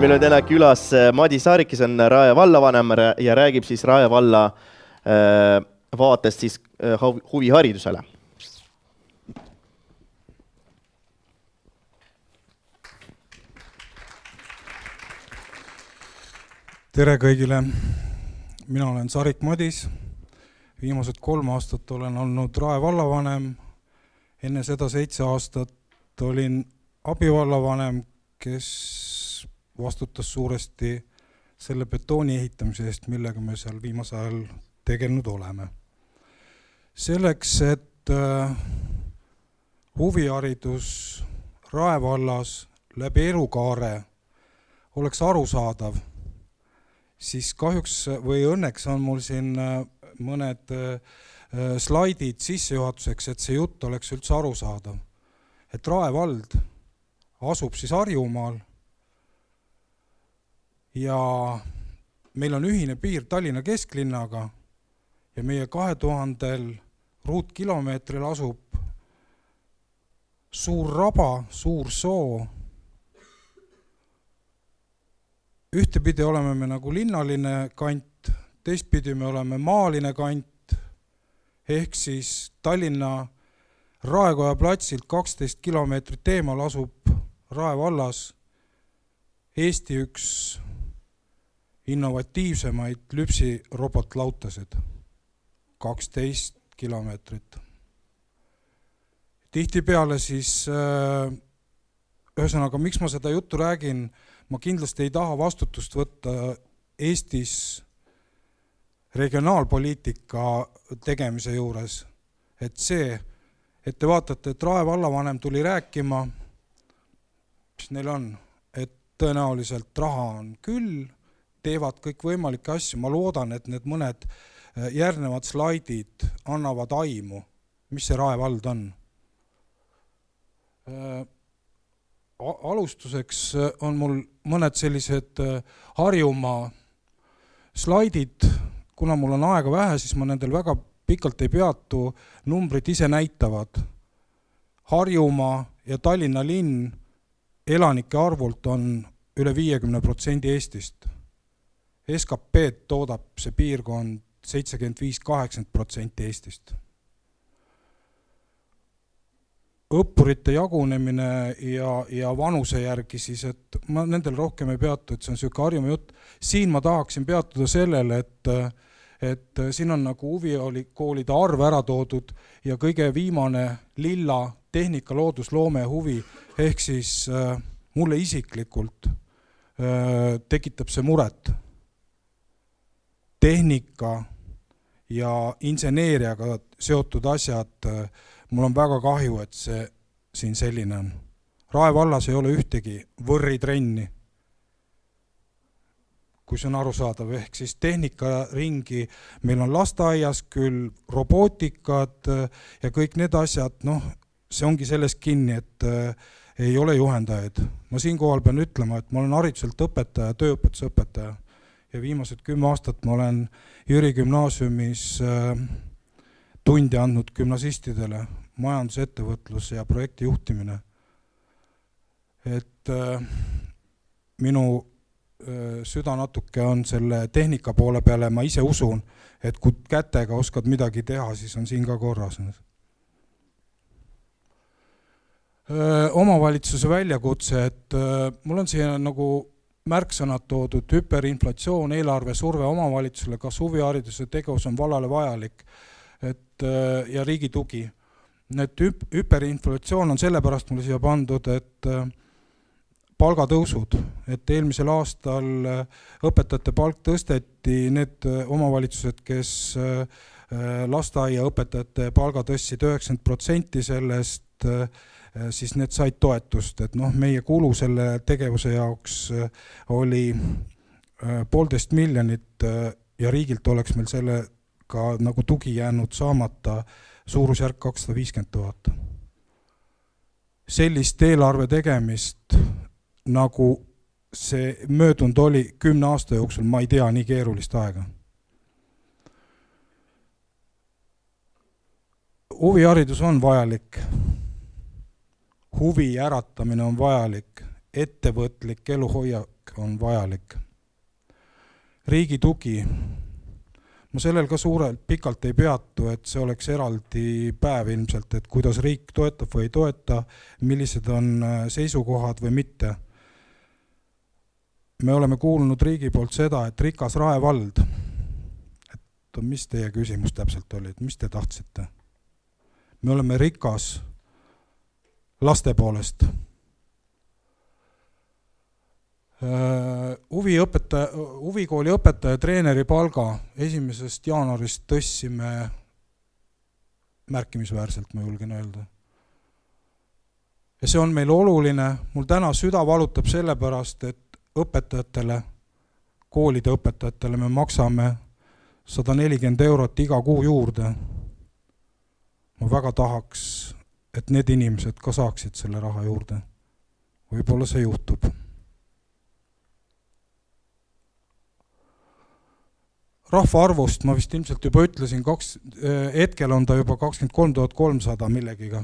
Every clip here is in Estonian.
Meil on täna külas Madis Saarik, kes on Rae vallavanem ja räägib siis Rae valla vaatest siis huviharidusele. Tere kõigile! Mina olen Saarik Madis. Viimased 3 aastat olen olnud Rae vallavanem. Enne seda 7 aastat olin abivallavanem, kes vastutas suuresti selle betooni ehitamise eest, millega me seal viimasel ajal tegelenud oleme. Selleks, et huviharidus Rae vallas läbi elukaare oleks arusaadav, siis kahjuks või õnneks on mul siin mõned slaidid sissejuhatuseks, et see jutt oleks üldse arusaadav. Et Rae vald asub siis Harjumaal ja meil on ühine piir Tallinna kesklinnaga ja meie 2000 ruutkilomeetril asub suur raba, suur soo. Ühtepidi oleme me nagu linnaline kant, teistpidi me oleme maaline kant, ehk siis Tallinna Raekoja platsilt 12 kilomeetrit eemal asub Rae vallas Eesti üks innovatiivsemaid lüpsirobotlautasid, 12 kilomeetrit. Tihtipeale siis, ühesõnaga, miks ma seda juttu räägin, ma kindlasti ei taha vastutust võtta Eestis regionaalpoliitika tegemise juures. Et see, et te vaatate, et Rae vallavanem tuli rääkima, mis neil on, et tõenäoliselt raha on küll, teevad kõik võimalikke asju. Ma loodan, et need mõned järgnevad slaidid annavad aimu, mis see Rae vald on. Alustuseks on mul mõned sellised Harjumaa slaidid. Kuna mul on aega vähe, siis ma nendel väga pikalt ei peatu. Numbrid ise näitavad. Harjumaa ja Tallinna linn elanike arvult on üle 50% Eestist. SKP toodab see piirkond 75-80% Eestist. Õppurite jagunemine ja vanuse järgi siis, et ma nendel rohkem ei peatu, et see on selline Harjumaa jutt. Siin ma tahaksin peatuda sellele, et siin on nagu huvikoolide arv ära toodud ja kõige viimane lilla tehnika, loodus, loome ja huvi, ehk siis mulle isiklikult tekitab see muret. Tehnika ja inseneeriaga seotud asjad, mul on väga kahju, et see siin selline on. Rae vallas ei ole ühtegi võrritrenni, kui see on arusaadav, ehk siis tehnikaringi. Meil on lasteaias küll robootikad ja kõik need asjad, see ongi sellest kinni, et ei ole juhendajaid. Ma siinkohal pean ütlema, et ma olen hariduselt õpetaja, tööõpetuse õpetaja ja viimased 10 aastat ma olen Jüri gümnaasiumis tundi andnud gümnasistidele, majandusettevõtlus ja projekti juhtimine. Et minu süda natuke on selle tehnika poole peale, ma ise usun, et kui kätega oskad midagi teha, siis on siin ka korras. Omavalitsuse väljakutse, et mul on siia nagu märksõnad toodud, hüperinflatsioon, eelarve surve omavalitsusele, kas huvihariduse tegevus on vallale vajalik ja riigi tugi. Need hüperinflatsioon on sellepärast mulle siia pandud, et palgatõusud, et eelmisel aastal õpetajate palk tõsteti, need omavalitsused, kes lasteaia õpetajate palga tõstsid 90% sellest, siis need said toetust, et meie kulu selle tegevuse jaoks oli 1,5 miljonit ja riigilt oleks meil selle ka nagu tugi jäänud saamata suurusjärk 250 000. Sellist eelarve tegemist, nagu see möödunud oli 10 aasta jooksul, ma ei tea nii keerulist aega. Huviharidus on vajalik. Huvi äratamine on vajalik, ettevõtlik eluhoiak on vajalik. Riigi tugi. Ma sellel ka suurelt pikalt ei peatu, et see oleks eraldi päev ilmselt, et kuidas riik toetab või ei toeta, millised on seisukohad või mitte. Me oleme kuulnud riigi poolt seda, et rikas Rae vald. Et mis teie küsimus täpselt oli, et mis te tahtsite? Me oleme rikas laste poolest. Huvikooli õpetaja treeneri palga 1. jaanuarist tõstsime märkimisväärselt, ma julgen öelda. Ja see on meil oluline. Mul täna süda valutab sellepärast, et õpetajatele, koolide õpetajatele me maksame 140 eurot iga kuu juurde. Ma väga tahaks, et need inimesed ka saaksid selle raha juurde. Võib-olla see juhtub. Rahvaarvust ma vist ilmselt juba ütlesin, hetkel on ta juba 23 300 millegiga.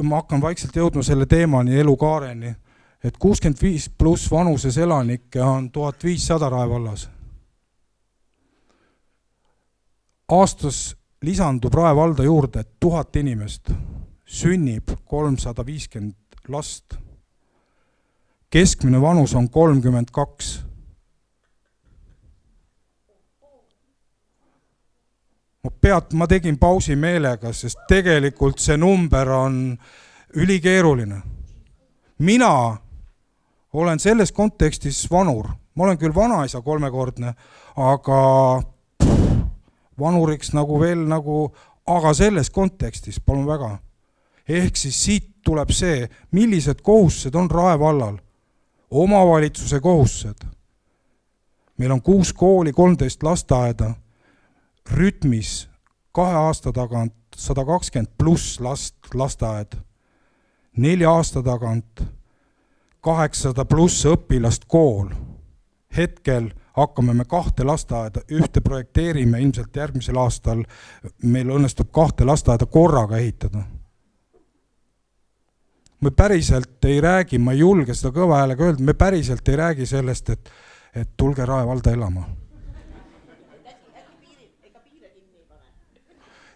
Ma hakkan vaikselt jõudma selle teemani elukaareni, et 65 pluss vanuses elanikke on 1500 Rae vallas. Aastas lisandub Rae valda juurde 1000 inimest, sünnib 350 last. Keskmine vanus on 32. Ma tegin pausi meelega, sest tegelikult see number on ülikeeruline. Mina olen selles kontekstis vanur. Ma olen küll vanaisa 3-kordne, aga vanuriks nagu veel aga selles kontekstis, palun väga. Ehk siis siit tuleb see, millised kohustused on Rae vallal. Omavalitsuse kohustused. Meil on 6 kooli, 13 lasteaeda. Rütmis 2 aasta tagant 120 pluss lasteaed, 4 aasta tagant 800 pluss õpilast kool. Hetkel hakkame me 2 lasteaeda, ühte projekteerime ilmselt järgmisel aastal, meil õnnestub 2 lasteaeda korraga ehitada. Me päriselt ei räägi, ma ei julge seda kõva häälega öelda, me päriselt ei räägi sellest, et tulge Rae valda elama.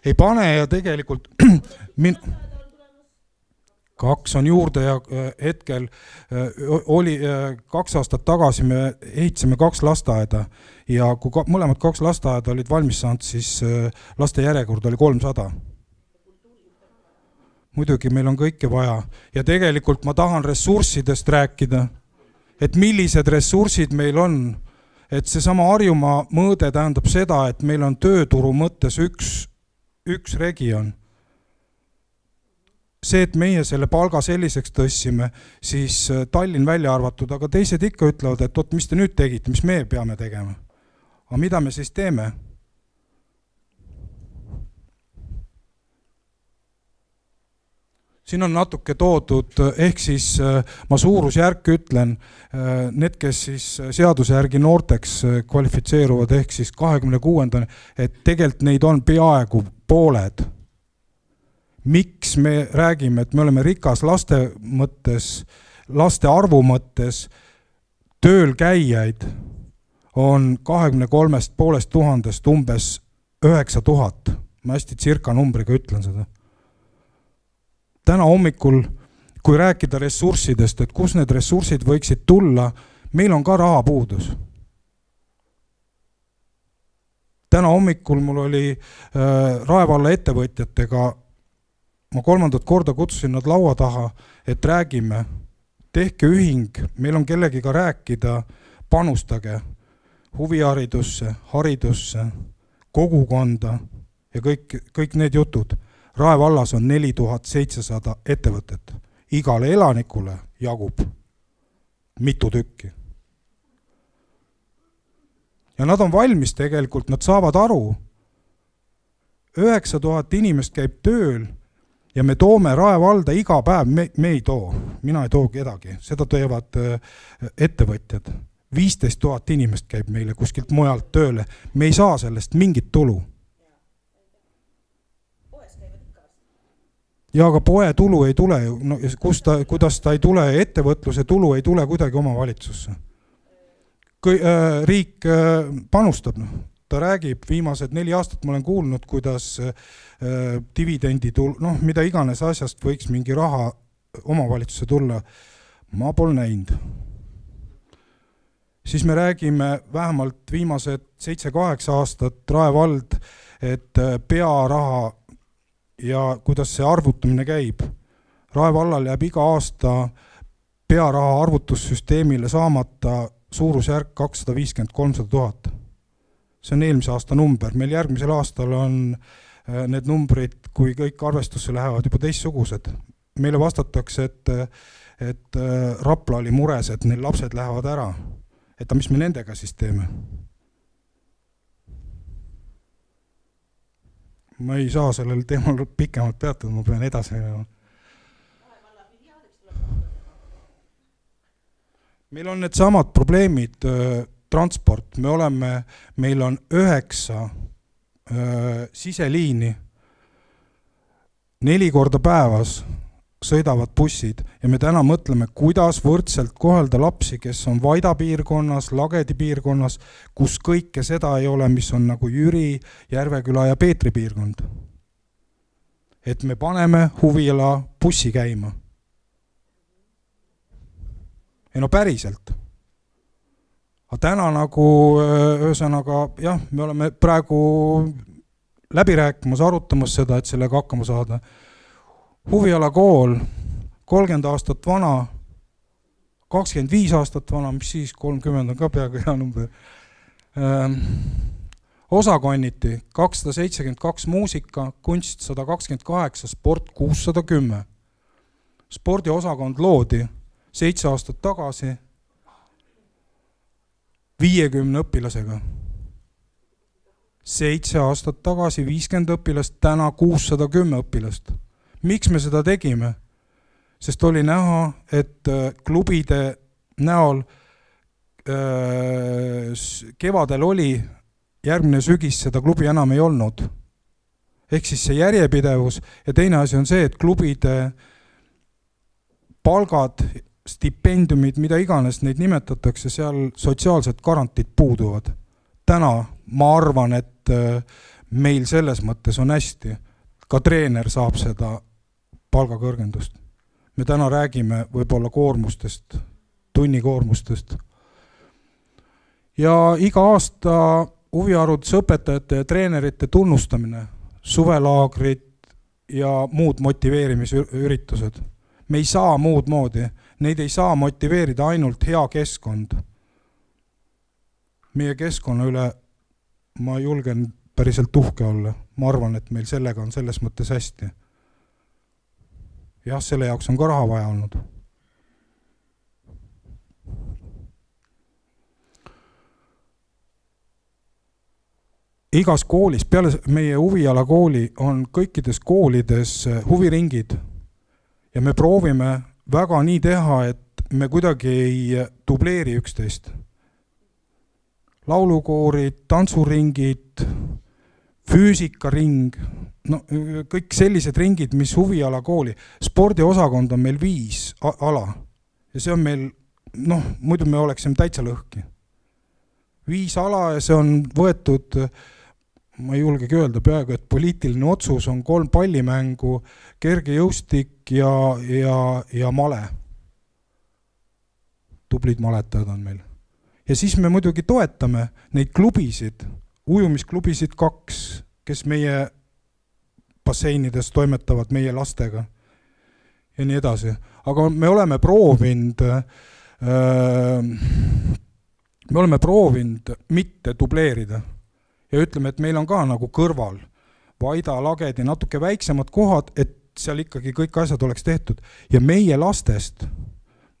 Ei pane ja tegelikult 2 on juurde ja hetkel oli 2 aastat tagasi me ehitasime 2 lasteaeda ja kui mõlemad 2 lasteaeda olid valmis saanud, siis laste järjekord oli 300. Muidugi meil on kõike vaja ja tegelikult ma tahan ressurssidest rääkida, et millised ressursid meil on, et seesama Harjumaa mõõde tähendab seda, et meil on tööturu mõttes üks region. See, et meie selle palga selliseks tõstsime, siis Tallinn välja arvatud, aga teised ikka ütlevad, et mis te nüüd tegite, mis me peame tegema. Aga mida me siis teeme? Siin on natuke toodud, ehk siis ma suurusjärk ütlen, need, kes siis seaduse järgi noorteks kvalifitseeruvad, ehk siis 26, et tegelikult neid on peaaegu pooled. Miks me räägime, et me oleme rikas laste mõttes, laste arvu mõttes, tööl käijaid on 23 500 umbes 9000. Ma hästi circa numbriga ütlen seda. Täna hommikul, kui rääkida ressurssidest, et kus need ressursid võiksid tulla, meil on ka raha puudus. Täna hommikul mul oli Rae valla ettevõtjatega, ma 3. korda kutsusin nad laua taha, et räägime, tehke ühing, meil on kellegiga rääkida, panustage huviharidusse, haridusse, kogukonda ja kõik need jutud. Rae vallas on 4700 ettevõtet. Igale elanikule jagub mitu tükki. Ja nad on valmis tegelikult, nad saavad aru. 9000 inimest käib tööl ja me toome Rae valda iga päev, me ei too, mina ei too kedagi, seda teevad ettevõtjad. 15 000 inimest käib meile kuskilt mujalt tööle, me ei saa sellest mingit tulu. ja aga poe tulu ei tule ju, no, kuidas ta ei tule, ettevõtluse tulu ei tule kuidagi omavalitsusse. Riik panustab, ta räägib, viimased 4 aastat ma olen kuulnud, kuidas dividendi mida iganes asjast võiks mingi raha omavalitsuse tulla, ma pole näinud. Siis me räägime vähemalt viimased 7-8 aastat Rae vald, et pearaha ja kuidas see arvutamine käib. Rae vallal jääb iga aasta pearaha arvutussüsteemile saamata suurusjärk 250-300 000. See on eelmise aasta number. Meil järgmisel aastal on need numbrid, kui kõik arvestusse lähevad, juba teistsugused. Meile vastatakse, et Rapla oli mures, et neil lapsed lähevad ära. Et mis me nendega siis teeme? Ma ei saa sellel teemal pikemalt peatada, ma pean edasi. Meil on need samad probleemid, transport. Meil on 9 siseliini, 4 korda päevas sõidavad bussid ja me täna mõtleme, kuidas võrdselt kohelda lapsi, kes on Vaida piirkonnas, Lagedi piirkonnas, kus kõike seda ei ole, mis on nagu Jüri, Järveküla ja Peetri piirkond. Et me paneme Huvila bussi käima. Ja no päriselt. Aga täna nagu ühesõnaga, jah, me oleme praegu läbi rääkimas, arutamas seda, et sellega hakkama saada. Huviala kool, 30 aastat vana, 25 aastat vana, mis siis 30 on ka peaaegu hea number. Osakonniti 272 muusika, kunst 128, sport 610. Spordiosakond loodi 7 aastat tagasi 50 õpilasega. 7 aastat tagasi 50 õpilast, täna 610 õpilast. Miks me seda tegime? Sest oli näha, et klubide näol kevadel oli, järgmine sügis seda klubi enam ei olnud. Ehk siis see järjepidevus ja teine asi on see, et klubide palgad, stipendiumid, mida iganes neid nimetatakse, seal sotsiaalsed garantiid puuduvad. Täna ma arvan, et meil selles mõttes on hästi. Ka treener saab seda palgakõrgendust. Me täna räägime võib-olla koormustest, tunnikoormustest. Ja iga aasta huvihariduse õpetajate ja treenerite tunnustamine, suvelaagrid ja muud motiveerimisüritused. Me ei saa muud moodi. Neid ei saa motiveerida ainult hea keskkond. Meie keskkonna üle ma julgen päriselt uhke olla. Ma arvan, et meil sellega on selles mõttes hästi. Jah, selle jaoks on ka raha vaja olnud. Igas koolis, peale meie huviala kooli, on kõikides koolides huviringid ja me proovime väga nii teha, et me kuidagi ei dubleeri üksteist. Laulukoorid, tantsuringid, füüsikaring, no, kõik sellised ringid, mis huviala kooli. Spordiosakond on meil 5 ala ja see on meil, muidu me oleksime täitsa lõhki. 5 ala ja see on võetud, ma ei julgegi öelda peaaegu, et poliitiline otsus on 3 pallimängu, kergejõustik ja male. Tublid maletajad on meil. Ja siis me muidugi toetame neid klubisid, ujumisklubisid 2, kes meie basseinides toimetavad meie lastega ja nii edasi. Aga me oleme proovinud mitte dubleerida ja ütleme, et meil on ka nagu kõrval Vaida, Lagedi, natuke väiksemad kohad, et seal ikkagi kõik asjad oleks tehtud. Ja meie lastest,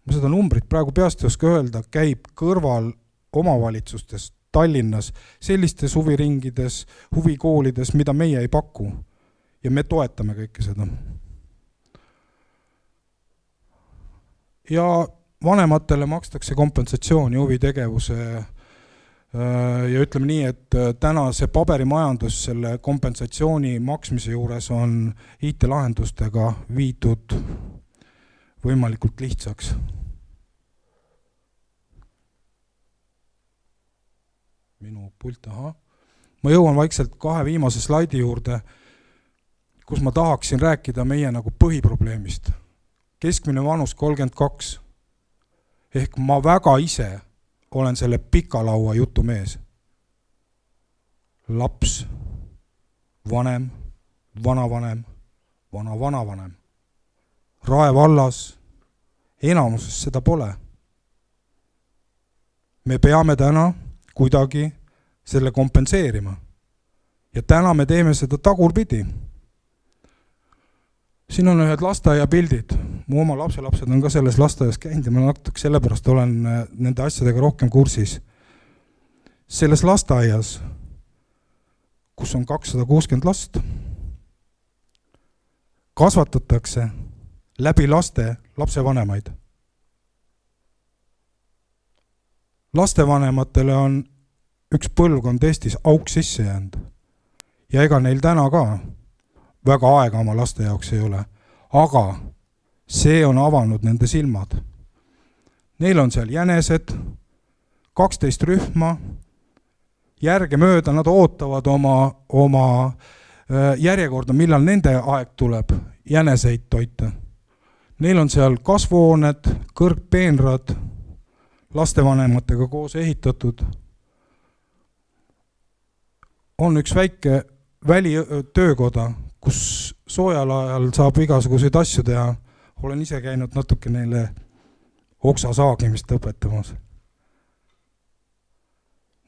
ma seda numbrit praegu peast ei oska öelda, käib kõrval omavalitsustes Tallinnas sellistes huviringides, huvikoolides, mida meie ei paku. Ja me toetame kõike seda. Ja vanematele makstakse kompensatsiooni huvitegevuse ja ütleme nii, et täna see paberimajandus selle kompensatsiooni maksmise juures on IT-lahendustega viidud võimalikult lihtsaks. Minu pult, Ma jõuan vaikselt 2 viimase slaidi juurde, kus ma tahaksin rääkida meie nagu põhiprobleemist. Keskmine vanus 32. Ehk ma väga ise olen selle pika laua jutu mees. Laps, vanem, vanavanem, vana-vanavanem. Rae vallas enamuses seda pole. Me peame täna kuidagi selle kompenseerima. Ja täna me teeme seda tagurpidi. Siin on ühed lasteaia pildid. Mu oma lapselapsed on ka selles lasteaias käinud ja ma natuke sellepärast olen nende asjadega rohkem kursis. Selles lasteaias, kus on 260 last, kasvatatakse läbi lapsevanemaid. Lastevanematele on üks põlvkond Eestis auk sisse jäänud. Ja ega neil täna ka väga aega oma laste jaoks ei ole. Aga see on avanud nende silmad. Neil on seal jänesed, 12 rühma, järgemööda nad ootavad oma järjekorda, millal nende aeg tuleb jäneseid toita. Neil on seal kasvuhooned, kõrgpeenrad, lastevanematega koos ehitatud. On üks väike välitöökoda, kus soojal ajal saab igasuguseid asju teha. Olen ise käinud natuke neile oksa saagimist õpetamas.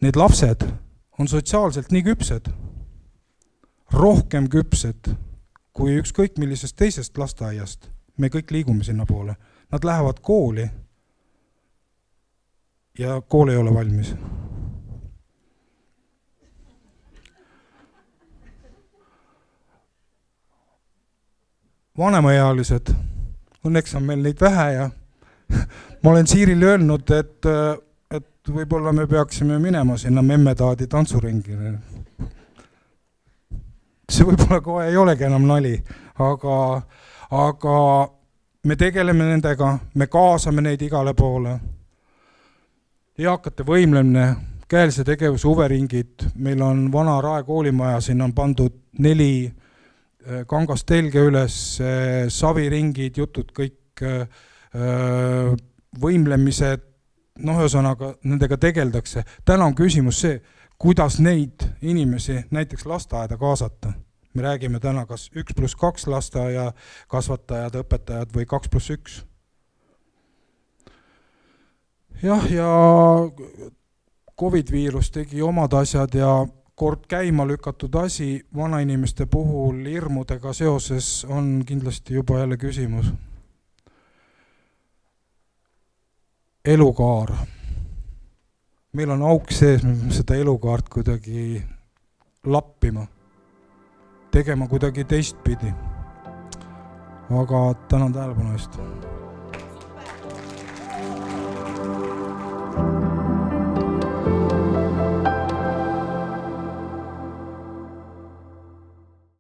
Need lapsed on sotsiaalselt nii küpsed, rohkem küpsed kui ükskõik millisest teisest lasteaiast. Me kõik liigume sinna poole. Nad lähevad kooli ja kool ei ole valmis. Vanemaealised, õnneks on meil neid vähe ja ma olen Siiril öelnud, et võib-olla me peaksime minema sinna Memmetaadi tantsuringile. See võib-olla kohe ei olegi enam nali, aga me tegeleme nendega, me kaasame neid igale poole. Eakate võimlemine, käelise tegevuse uveringid, meil on vana Rae koolimaja, siin on pandud 4 kangast telge üles, saviringid, jutud, kõik võimlemised, ühesõnaga nendega tegeldakse. Täna on küsimus see, kuidas neid inimesi näiteks lasteaeda kaasata. Me räägime täna kas 1+2 lasteaia kasvatajad, õpetajad või 2+1. Jah, ja COVID-viirus tegi omad asjad ja kord käima lükatud asi vanainimeste puhul hirmudega seoses on kindlasti juba jälle küsimus. Elukaar. Meil on auk sees, me peame seda elukaart kuidagi lappima, tegema kuidagi teistpidi. Aga tänan tähelepanu eest.